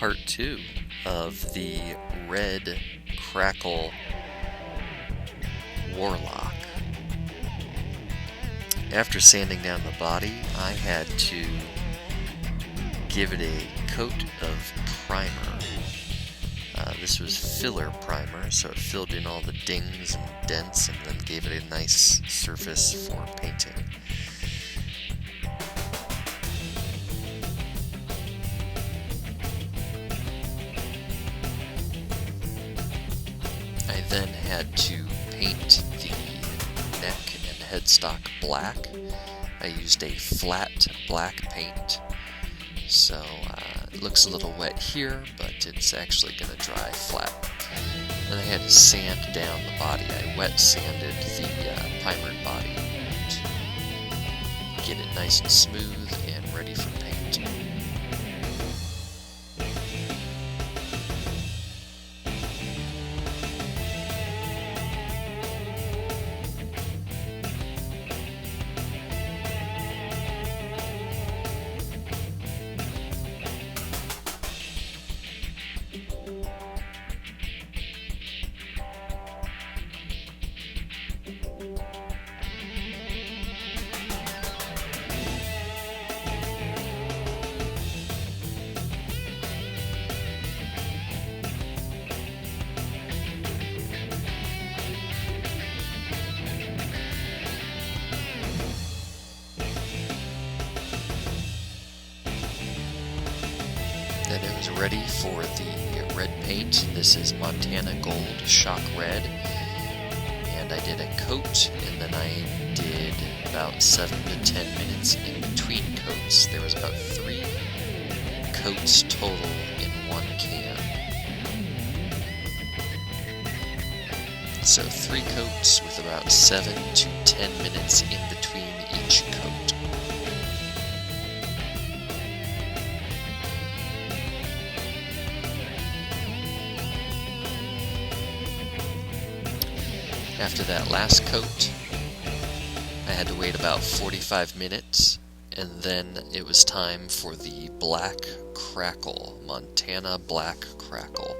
part 2 of the Red Crackle Warlock. After sanding down the body, I had to give it a coat of primer. This was filler primer, so it filled in all the dings and dents and then gave it a nice surface for painting. I then had to paint the neck and headstock black. I used a flat black paint, so it looks a little wet here, but it's actually going to dry flat. And I had to sand down the body. I wet sanded the primered body to get it nice and smooth and ready for paint. Then it was ready for the red paint. This is Montana Gold Shock Red, and I did a coat, and then I did about 7 to 10 minutes in between coats. There was about 3 coats total in one can. So 3 coats with about 7 to 10 minutes in between each coat. After that last coat, I had to wait about 45 minutes, and then it was time for the Black Crackle, Montana Black Crackle.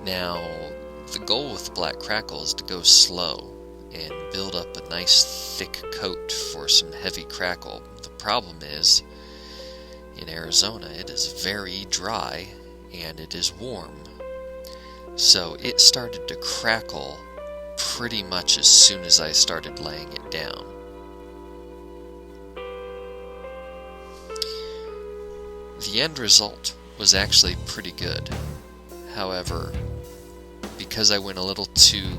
Now, the goal with the Black Crackle is to go slow and build up a nice thick coat for some heavy crackle. The problem is, in Arizona, it is very dry and it is warm. So it started to crackle pretty much as soon as I started laying it down. The end result was actually pretty good. However, because I went a little too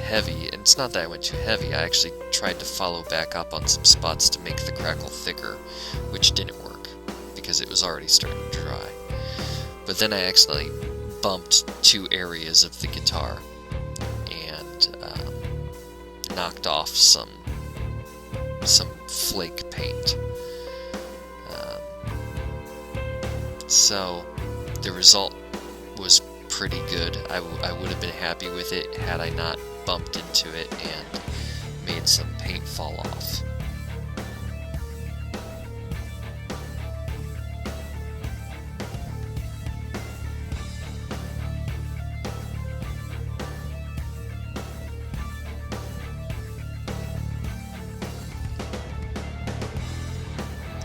heavy, and it's not that I went too heavy, I actually tried to follow back up on some spots to make the crackle thicker, which didn't work because it was already starting to dry. But then I accidentally bumped 2 areas of the guitar and knocked off some flake paint. So the result was pretty good. I would have been happy with it had I not bumped into it and made some paint fall off.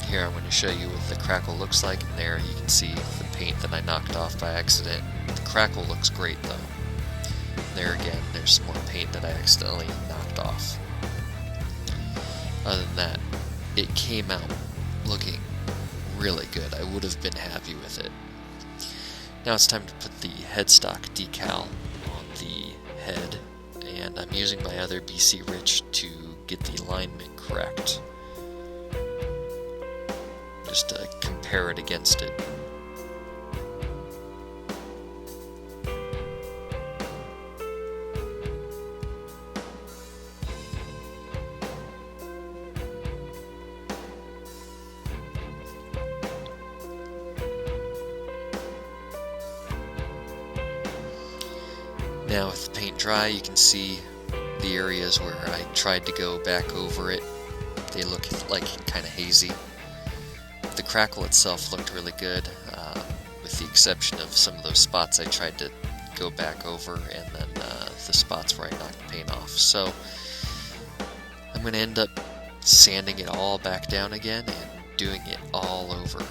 Here I'm going to show you what the crackle looks like, and there you can see the paint that I knocked off by accident. The crackle looks great though. There again, there's some more paint that I accidentally knocked off. Other than that, it came out looking really good. I would have been happy with it. Now it's time to put the headstock decal on the head, and I'm using my other BC Rich to get the alignment correct, just to compare it against it. Now with the paint dry, you can see the areas where I tried to go back over it. They look like kind of hazy. The crackle itself looked really good, with the exception of some of those spots I tried to go back over, and then the spots where I knocked the paint off. So I'm going to end up sanding it all back down again and doing it all over.